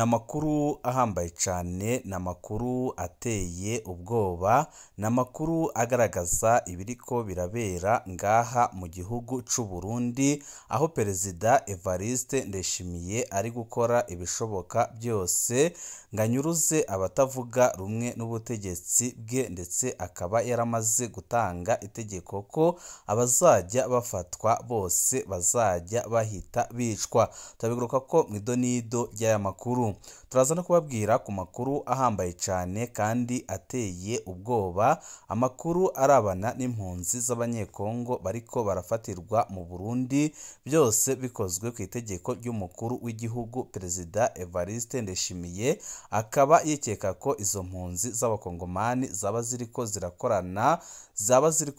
Namakuru ahambaye cyane, namakuru ateye ubwoba, namakuru agaragaza ibiriko birabera ngaha mu gihugu c'u Burundi, aho Perezida Evariste Ndayishimiye ari gukora ibishoboka byose nganyuruze abatavuga rumwe n'ubutegetsi bwe, ndetse akaba yaramaze gutanga itegeko ko abazajya bafatwa bose bazajya bahita bicwa. Turabigaruka ko mw'idonido ry'aya makuru turaza no kubabwira ku makuru ahambaye cyane kandi ateye ubwoba, amakuru arabana n'impunzi z'abanyekongo bariko barafatirwa mu Burundi, byose bikozwe ku itegeko ry'umukuru w'igihugu Perezida Evariste Ndayishimiye, akaba yikeka ko izo mpunzi z'abakongomani zaba ziriko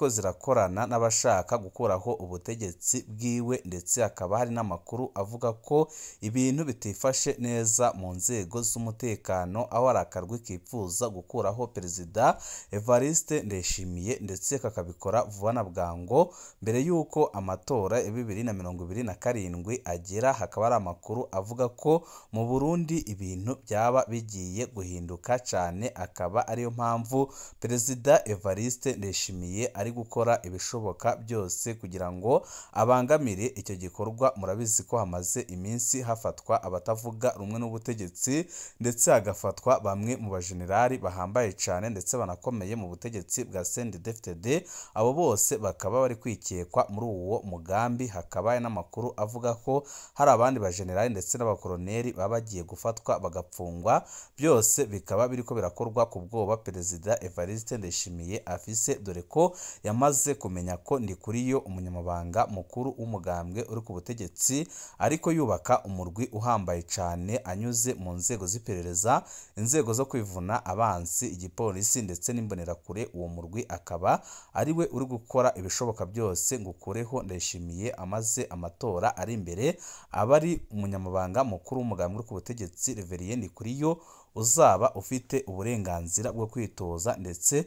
zirakorana n'abashaka gukuraho ubutegetsi bwiwe, ndetse hakaba hari n'amakuru avuga ko ibintu bitifashe neza mu nzego z'umutekano, aho hari akarwi kifuza gukuraho Perezida Evariste Ndayishimiye, ndetse kakabikora vuba na bwango mbere y'uko amatora ya 2027 agera. Hakaba hari amakuru avuga ko mu Burundi ibintu byaba bigiye guhinduka cyane, akaba ariyo mpamvu Perezida Evariste Ndayishimiye ari gukora ibishoboka byose kugira ngo abangamire icyo gikorwa. Murabizi ko hamaze iminsi hafatwa abatavuga rumwe n'ubutegetsi, ndetse hagafatwa bamwe mu bajenerali bahambaye cyane ndetse banakomeye mu butegetsi bwa CNDD-FDD. Abo bose bakaba bari kwikekwa muri uwo mugambi. Hakaba n'amakuru avuga ko hari abandi bajenerali ndetse n'abakoloneli baba bagiye gufatwa bagapfungwa. Byose bikaba biriko birakorwa ku bwoba Perezida Evariste Ndayishimiye afise, dore ko yamaze kumenya ko Ndikuriyo, umunyamabanga mukuru w'umugambwe uri ku butegetsi, ariko yubaka umurwi uhambaye cyane anyuze mu nzego z'iperereza, inzego zo kwivuna abansi, igipolisi ndetse n'imbonerakure. Uwo murwi akaba ari we uri gukora ibishoboka byose ngo ukureho Ndayishimiye, amaze amatora ari imbere aba ari umunyamabanga mukuru w'umugambwe uri ku butegetsi Reverien Ndikuriyo uzaba ufite uburenganzira bwo kwitoza, ndetse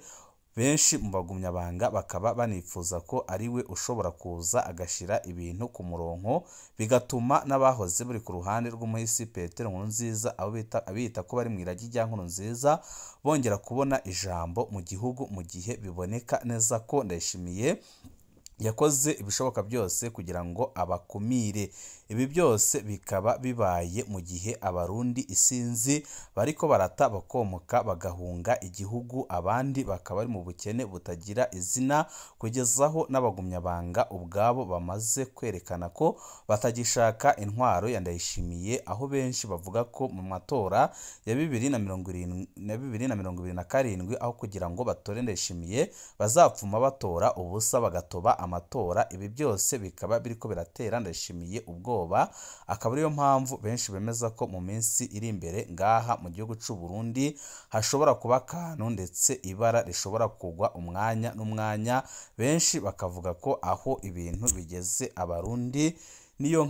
benshi mu bagumyabanga bakaba banifuza ko ari we ushobora kuza agashira ibintu ku murongo, bigatuma n'abahoze bari ku ruhande rw'umuhisi Petero Nkurunziza, abita ko bari mu iragi rya Nkurunziza, bongera kubona ijambo mu gihugu, mu gihe biboneka neza ko Ndayishimiye yakoze ibishoboka byose kugira ngo abakumire. Ibi byose bikaba bibaye mu gihe abarundi isinzi bariko barata bakomoka bagahunga igihugu, abandi bakaba bari mu bukene butagira izina, kugezaho n'abagumyabanga ubwabo bamaze kwerekana ko batagishaka intwaro ya Ndayishimiye, aho benshi bavuga ko mu matora ya 2027 aho kugira ngo batore Ndayishimiye bazapfuma batora ubusa bagatoba amatora. Ibi byose bikaba biriko biratera Ndayishimiye ubwoba, akaba ariyo mpamvu benshi bemeza ko mu minsi iri imbere ngaha mu gihugu c'u Burundi hashobora kuba akantu, ndetse ibara rishobora kugwa umwanya n'umwanya. Benshi bakavuga ko aho ibintu bigeze abarundi niyo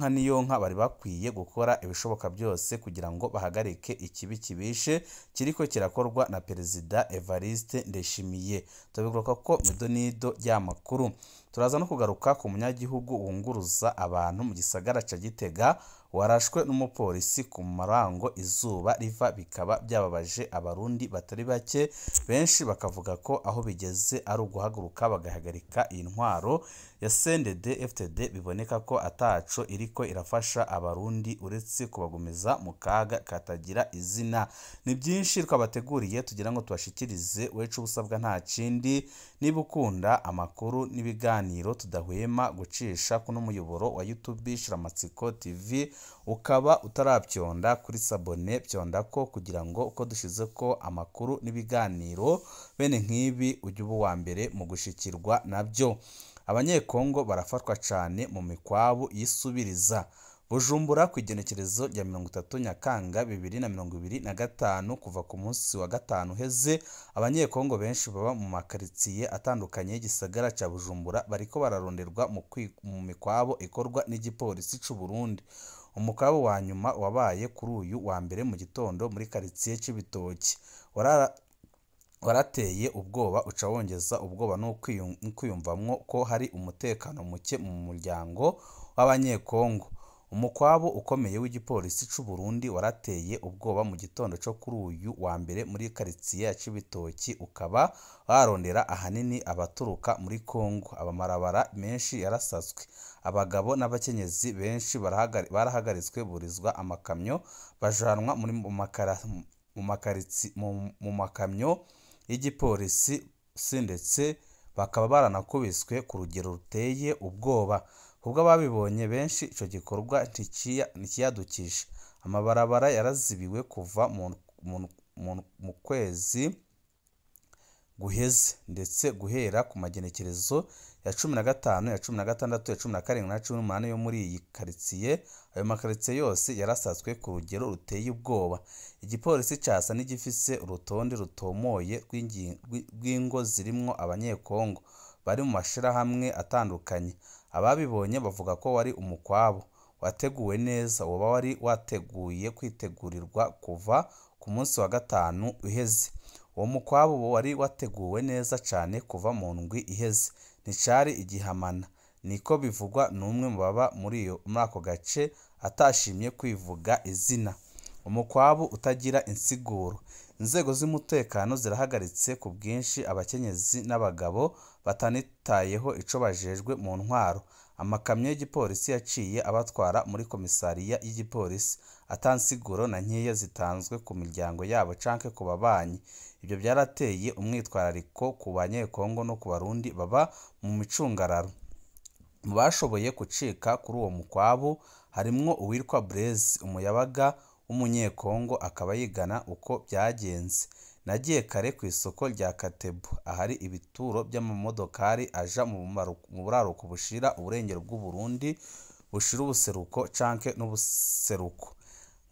nka bari bakwiye gukora ibishoboka byose kugira ngo bahagarike ikibi kibishe kiriko kirakorwa na Perezida Evariste Ndayishimiye. Tubigaruka ko mw'idonido ry'amakuru turaza no kugaruka ku munyagihugu wunguruza abantu mu gisagara ca Gitega warashwe n'umupolisi ku marango izuba riva, bikaba byababaje abarundi batari bake. Benshi bakavuga ko aho bigeze ari uguhaguruka bagahagarika iyi ntwaro ya CNDD-FDD, biboneka ko ataco iriko irafasha abarundi uretse kubagumiza mu kaga katagira izina. Ni byinshi twabateguriye tugira ngo tubashikirize, wecu ubusabwa nta kindi, niba ukunda amakuru n'ibiganiro tudahwema gucisha kuno muyoboro wa YouTube Shiramatsiko TV, ukaba utarabyonda kuri sabone byonda ko kugira ngo uko dushize ko amakuru n'ibiganiro bene nk'ibi ujye uba uwa mbere mu gushikirwa nabyo. Abanyekongo barafatwa cyane mu mikwabu yisubiriza. Bujumbura ku igenekerezo rya 30 Nyakanga 2025 kuva ku munsi wa gatanu heze, abanyekongo benshi baba mu makaritsiye atandukanye y'igisagara ca Bujumbura bariko bararonderwa mu mikwabo ikorwa n'igipolisi c'u Burundi. Umukwabu wa nyuma wabaye kuri uyu wa mbere mu gitondo muri karitsiye c'Ibitoki, warateye ubwoba uca wongeza ubwoba no kwiyumvamwo ko hari umutekano muke mu muryango w'abanyekongo. Umukwabu ukomeye w'igipolisi c'u Burundi warateye ubwoba mu gitondo co kuri uyu wa mbere muri karitsiye ya Cibitoki, ukaba warondera ahanini abaturuka muri Kongo. Amabarabara menshi yarasazwe, abagabo n'abakenyezi benshi barahagaritswe burizwa amakamyo bajanwa mu makamyo y'igipolisi ndetse bakaba baranakubiswe ku rugero ruteye ubwoba. Kubwo ababibonye benshi ico gikorwa ntikiyadukije. Amabarabara yarazibiwe kuva mu kwezi guheze, ndetse guhera ku magenekerezo ya 15, ya 16, ya 17 na 18 yo muri iyi karitsiye. Ayo makaritsiye yose yarasazwe ku rugero ruteye ubwoba. Igipolisi casa n'igifise urutonde rutomoye rw'ingo zirimwo abanyekongo bari mu mashirahamwe atandukanye. Ababibonye bavuga ko wari umukwabu wateguwe neza, woba wari wateguye kwitegurirwa kuva ku munsi wa gatanu uheze. Uwo mukwabu wari wateguwe neza cane kuva mu ndwi iheze, nticari igihamana. Niko bivugwa n'umwe mu baba muri ako gace atashimye kwivuga izina. Umukwabu utagira insiguro. Inzego z'umutekano zirahagaritse ku bwinshi abakenyezi n'abagabo batanitayeho ico bajejwe mu ntwaro. Amakamyo y'igipolisi yaciye abatwara muri komisariya y'igipolisi atansiguro na nkeya zitanzwe ku miryango yabo canke ku babanyi. Ibyo byarateye umwitwarariko ku banyekongo no ku Barundi baba mu micungararo. Mu bashoboye gucika kuri uwo mukwabu harimwo uwitwa Blaise, umuyabaga w'umunyekongo, akaba yigana uko byagenze. Nagiye kare ku isoko rya Katebu ahari ibituro by'amamodokari aja mu buraruko bushira uburengero bw'u Burundi bushira ubuseruko canke n'ubuseruko.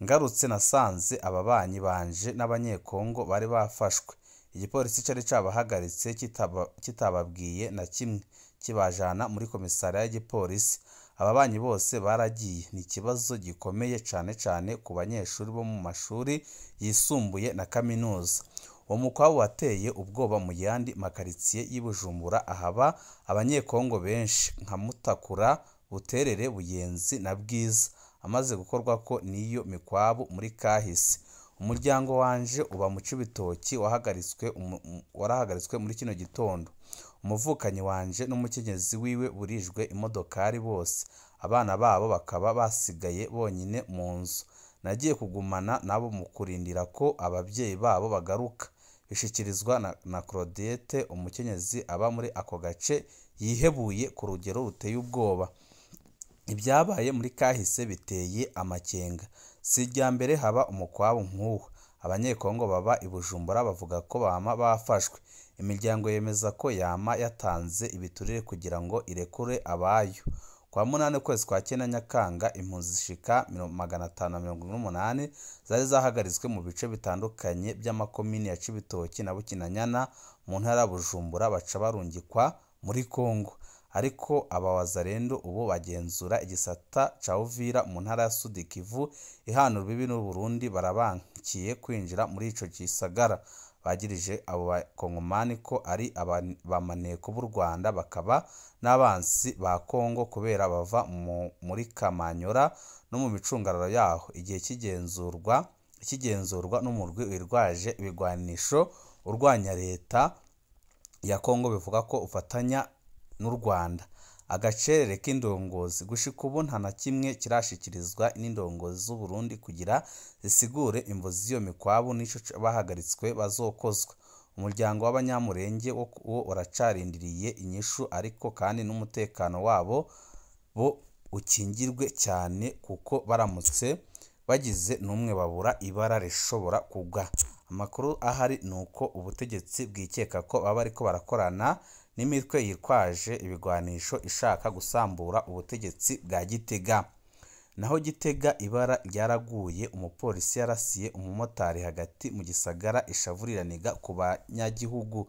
Ngarutse nasanze ababanyi banje n'abanyekongo bari bafashwe. Igipolisi cari cabahagaritse kitababwiye na kimwe, kibajana muri komisariya y'igipolisi. Ababanyi bose baragiye. Ni ikibazo gikomeye cane ku banyeshuri bo mu mashuri yisumbuye na kaminuza. Uwo mukwabu wateye ubwoba mu yandi makaritsiye y'i Bujumbura ahaba abanyekongo benshi nka Mutakura, Buterere, Buyenzi na Bwiza. Amaze gukorwako n'iyo mikwabu muri kahise. Umuryango wanje uba mu Cibitoki warahagaritswe muri kino gitondo. Umuvukanyi wanje n'umukenyezi wiwe burijwe imodokari bose. Abana babo bakaba basigaye bonyine mu nzu. Nagiye kugumana nabo mu kurindira ko ababyeyi babo bagaruka. Bishikirizwa na Claudette, umukenyezi aba muri ako gace yihebuye ku rugero ruteye ubwoba. Ibyabaye muri kahise biteye amakenga. Si irya mbere haba umukwabu nk'uwo. Abanyekongo baba i Bujumbura bavuga ko bama bafashwe. Imiryango yemeza ko yama yatanze ibiturire kugira ngo irekure abayo. Kwa 8 kwezi kwa 9 Nyakanga, impunzi zishika 548 zari zahagaritswe mu bice bitandukanye by'amakomini ya Cibitoki na Bukinanyana mu ntara ya Bujumbura, baca barungikwa muri Kongo. Ariko abawazarendo ubu bagenzura igisata ca Uvira mu ntara ya Sud Kivu ihana urubibi n'u Burundi barabankiye kwinjira muri ico gisagara. Bagirije abo bakongomani ko ari abamaneko b'u Rwanda, bakaba n'abansi ba Kongo kubera bava muri Kamanyora no mu micungararo yaho. Igihe kigenzurwa n'umurwi wirwaje ibigwanisho urwanya leta ya Kongo bivuga ko ufatanya n'u Rwanda. Agacerere k'indongozi. Gushika ubu nta na kimwe kirashikirizwa n'indongozi z'u Burundi kugira zisigure imvo z'iyo mikwabu n'ico bahagaritswe bazokozwa. Umuryango w'abanyamurenge wo uracarindiriye inyishu, ariko kandi n'umutekano wabo bo ukingirwe cyane, kuko baramutse bagize n'umwe babura ibara rishobora kugwa. Amakuru ahari nuko ubutegetsi bwikeka ko baba ariko barakorana n'imitwe yitwaje ibigwanisho ishaka gusambura ubutegetsi bwa Gitega. Naho Gitega ibara ryaraguye, umupolisi yarasiye umumotari hagati mu gisagara, ishavuriraniga ku banyagihugu.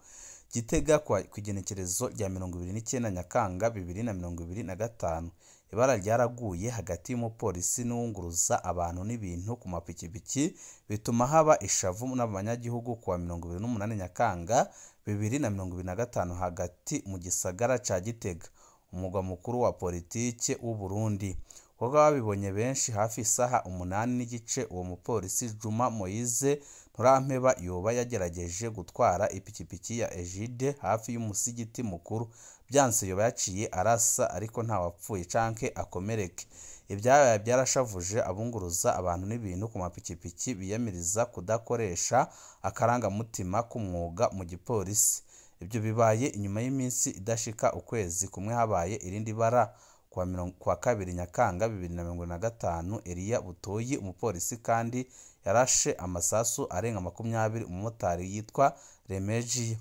Gitega ku igenekerezo rya 29 Nyakanga 2025, ibara ryaraguye hagati y'umupolisi n'uwunguruza abantu n'ibintu ku mapikipiki, bituma haba ishavu n'abanyagihugu ku wa 28 Nyakanga 2025 hagati mu gisagara ca Gitega, umugwa mukuru wa politike w'u Burundi. kuko babibonye benshi hafi isaha 8:30 uwo mupolisi Juma Moise Nturampeba yoba yagerageje gutwara ipikipiki ya Egide hafi y'umusigiti mukuru, byanse yoba yaciye arasa ariko nta wapfuye canke akomereke. Ibyabaye byarashavuje abunguruza abantu n'ibintu ku mapikipiki biyamiriza kudakoresha akarangamutima k'umwuga mu gipolisi. Ibyo bibaye inyuma y'iminsi idashika ukwezi kumwe habaye irindi bara kwa 2 Nyakanga 2025 Elia Butoyi umupolisi kandi yarashe amasasu arenga 20 umumotari yitwa Remeji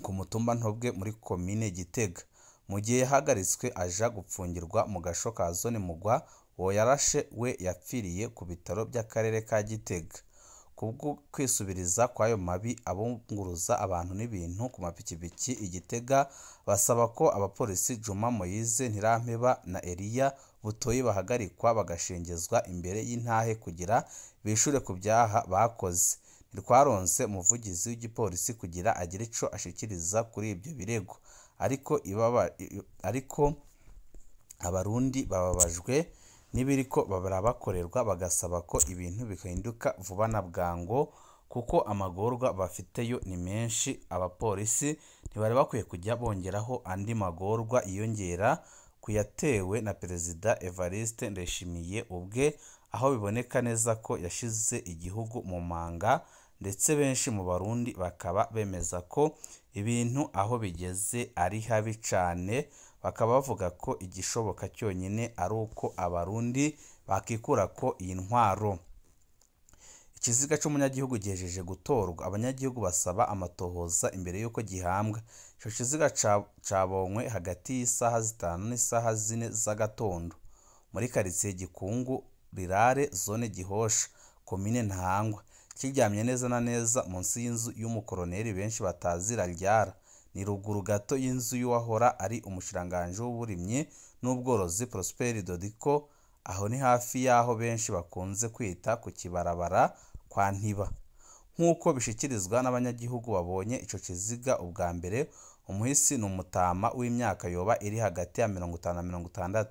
ku mutumba Ntobwe muri komine Gitega. Mu gihe yahagaritswe aja gupfungirwa mu gasho ka zone Mugwa, uwo yarashe we yapfiriye ku bitaro by'akarere ka Gitega. Kubwo kwisubiriza kwayo mabi abunguruza abantu n'ibintu ku mapikipiki Igitega basaba ko abapolisi Juma Moise Ntirampeba na Elia Butoyi bahagarikwa bagashengezwa imbere y'intahe kugira bishure ku byaha bakoze. Ntitwaronse umuvugizi w'igipolisi kugira agire ico ashikiriza kuri ibyo birego, ariko abarundi bababajwe n'ibiriko barabakorerwa bagasaba ko ibintu bihinduka vuba na bwango kuko amagorwa bafiteyo ni menshi. Abapolisi ntibari bakwiye kujya bongeraho andi magorwa iyongera kuyatewe na Perezida Evariste Ndayishimiye ubwe, aho biboneka neza ko yashize igihugu mu manga, ndetse benshi mu Barundi bakaba bemeza ko ibintu aho bigeze ari habi cane, bakaba bavuga ko igishoboka cyonyine ari uko Abarundi bakikura ko iyi ntwaro. Ikiziga c'umunyagihugu gihejeje gutorwa, abanyagihugu basaba amatohoza imbere yuko gihambwa. Ico kiziga cabonywe hagati y'isaha 5 n'isaha 4 z'agatondo muri quartier Gikungu Rirare zone Gihosha komine Ntahangwa, kiryamye neza na neza munsi y'inzu y'umukoroneri benshi batazira Ryara, ni ruguru gato y'inzu y'uwahora ari umushiranganje w'uburimyi n'ubworozi Prosper Dodiko. Aho ni hafi yaho benshi bakunze kwita ku kibarabara kwa Ntiba. Nk'uko bishikirizwa n'abanyagihugu babonye ico kiziga ubwa mbere, umuhisi ni umutama w'imyaka yoba iri hagati ya 50 na 60.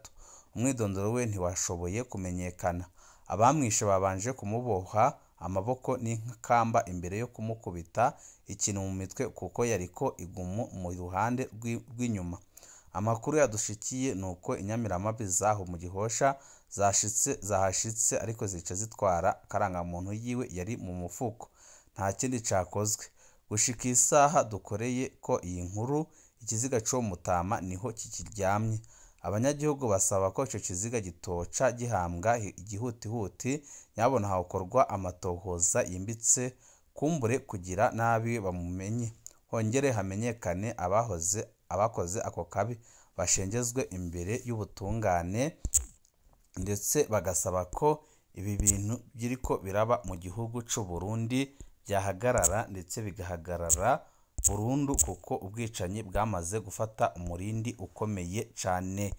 Umwidondoro we ntiwashoboye kumenyekana. Abamwishe babanje kumuboha amaboko n'inkamba imbere yo kumukubita ikintu mu mitwe kuko yariko igumu mu ruhande rw'inyuma. Amakuru yadushikiye nuko inyamiramabi zaho mu Gihosha zahashitse ariko zica zitwara karangamuntu yiwe yari mu mufuko, nta kindi cakozwe. Gushika isaha dukoreye ko iyi nkuru, ikiziga cyo mutama niho kikiryamye. Abanyagihugu basaba ko ico kiziga gitoca gihambwa igihutihuti, nyabona hakorwa amatohoza yimbitse kumbure kugira nabi bamumenye, hongere hamenyekane abakoze ako kabi bashengezwe imbere y'ubutungane, ndetse bagasaba ko ibi bintu biriko biraba mu gihugu c'u Burundi byahagarara ndetse bigahagarara burundu kuko ubwicanyi bwamaze gufata umurindi ukomeye cane.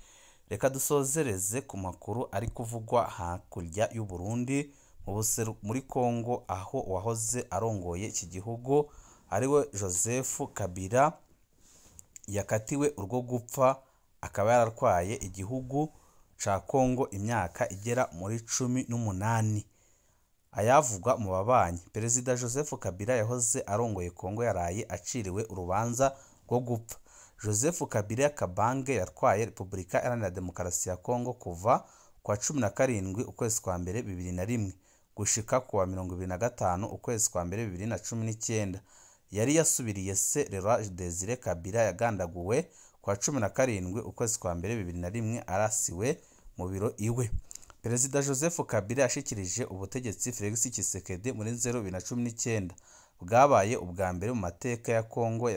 Reka dusozereze ku makuru ari kuvugwa hakurya y'u Burundi muri Kongo, aho wahoze arongoye iki gihugu ariwe Joseph Kabila yakatiwe urwo gupfa, akaba yaratwaye igihugu ca Kongo imyaka igera muri 18. Ayavugwa mu babanyi, Perezida Joseph Kabila yahoze arongoye Kongo yaraye aciriwe urubanza rwo gupfa. Joseph Kabila Kabange yatwaye Repubulika Iharanira Demokarasi ya Kongo kuva kwa 17 ukwezi kwa mbere 2001 gushika kuwa 25 ukwezi kwa mbere 2019. Yari yasubiriye se Laurent Desire Kabila yagandaguwe kwa 17 ukwezi kwa mbere 2001 arasiwe mu biro iwe. Perezida Joseph Kabila yashikirije ubutegetsi Felix Tshisekedi muri 2019, bwabaye ubwa mbere mu mateka ya Kongo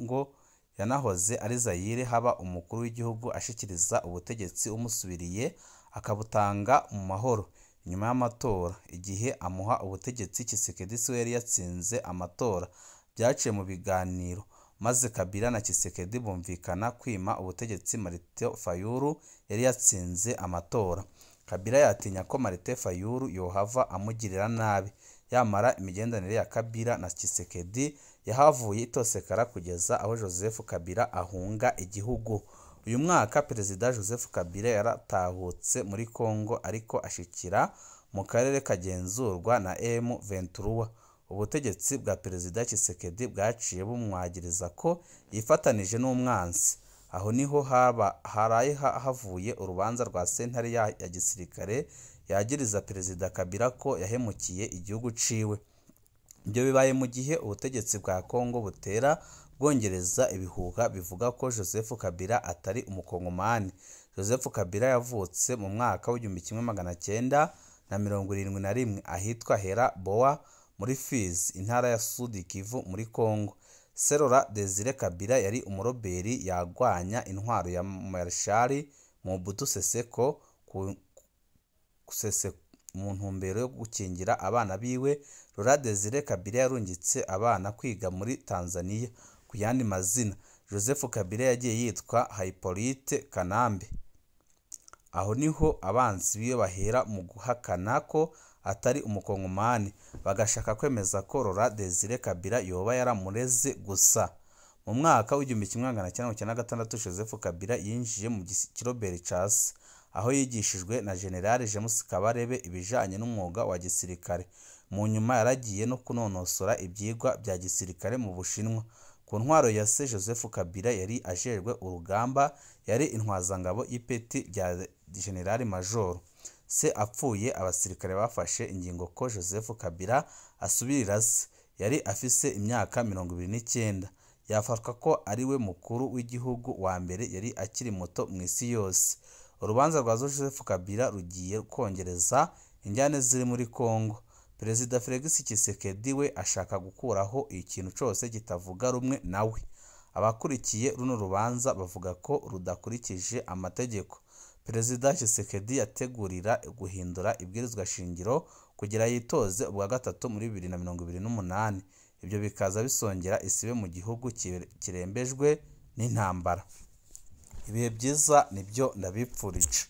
ngo yanahoze ari Zaire haba umukuru w'igihugu ashikiriza ubutegetsi umusubiriye akabutanga mu mahoro nyuma y'amatora. Igihe amuha ubutegetsi Tshisekedi se yari yatsinze amatora, byaciye mu biganiro maze Kabila na Tshisekedi bumvikana kwima ubutegetsi Martin Fayulu yari yatsinze amatora. Kabila yatinya ko Martin Fayulu yohava amugirira nabi, yamara imigendanire ya Kabila na Tshisekedi yahavuye itosekara kugeza aho Joseph Kabila ahunga igihugu. Uyu mwaka Perezida Joseph Kabila yaratahutse muri Kongo ariko ashikira mu karere kagenzurwa na M23. Ubutegetsi bwa Perezida Tshisekedi bwaciye bumwagiriza ko yifatanije n'umwansi. Aho niho haraye havuye urubanza rwa sentare ya gisirikare yagiriza Perezida Kabila ko yahemukiye igihugu ciwe. Ibyo bibaye mu gihe ubutegetsi bwa Kongo butera bwongereza ibihuha bivuga ko Joseph Kabila atari umukongomani. Joseph Kabila yavutse mu mwaka w'1971 ahitwa Hera Boa muri Fizi, intara ya Sud Kivu muri Kongo. Laurent Desire Kabila yari umuroberi yagwanya intwaro ya Marshal Mobutu Seseko mu ntumbero yo gukingira abana biwe. Laurent Desire Kabila yarungitse abana kwiga muri Tanzania. Ku yandi mazina, Joseph Kabila yagiye yitwa Hippolyte Kanambe. Aho niho abanzi biwe bahera mu guhakana ko atari umukongomani, bagashaka kwemeza ko Laurent Desire Kabila yoba yaramureze gusa. Mu mwaka w'1996 Joseph Kabila yinjiye mu kiroberi ca se, aho yigishijwe na General James Kabarebe ibijanye n'umwuga wa gisirikare. Mu nyuma yaragiye no kunonosora ibyigwa bya gisirikare mu Bushinwa. Ku ntwaro ya se Joseph Kabila yari ajejwe urugamba, yari intwazangabo y'ipeti rya General Major. Se apfuye, abasirikare bafashe ingingo ko Joseph Kabila asubirira se. Yari afise imyaka 29. Yafatwa ko ari we mukuru w'igihugu wa mbere yari akiri muto mu isi yose. Urubanza rwa Joseph Kabila rugiye kongereza injyane ziri muri Kongo. Perezida Felix Tshisekedi we ashaka gukuraho ikintu cyose kitavuga rumwe nawe. Abakurikiye runo rubanza bavuga ko rudakurikije amategeko. Perezida Tshisekedi yategurira guhindura ibwirizwa shingiro kugira yitoze ubwa gatatu muri 2028. Ibyo bikaza bisongera isibe mu gihugu kirembejwe n'intambara. Ibihe byiza nibyo ndabipfurije.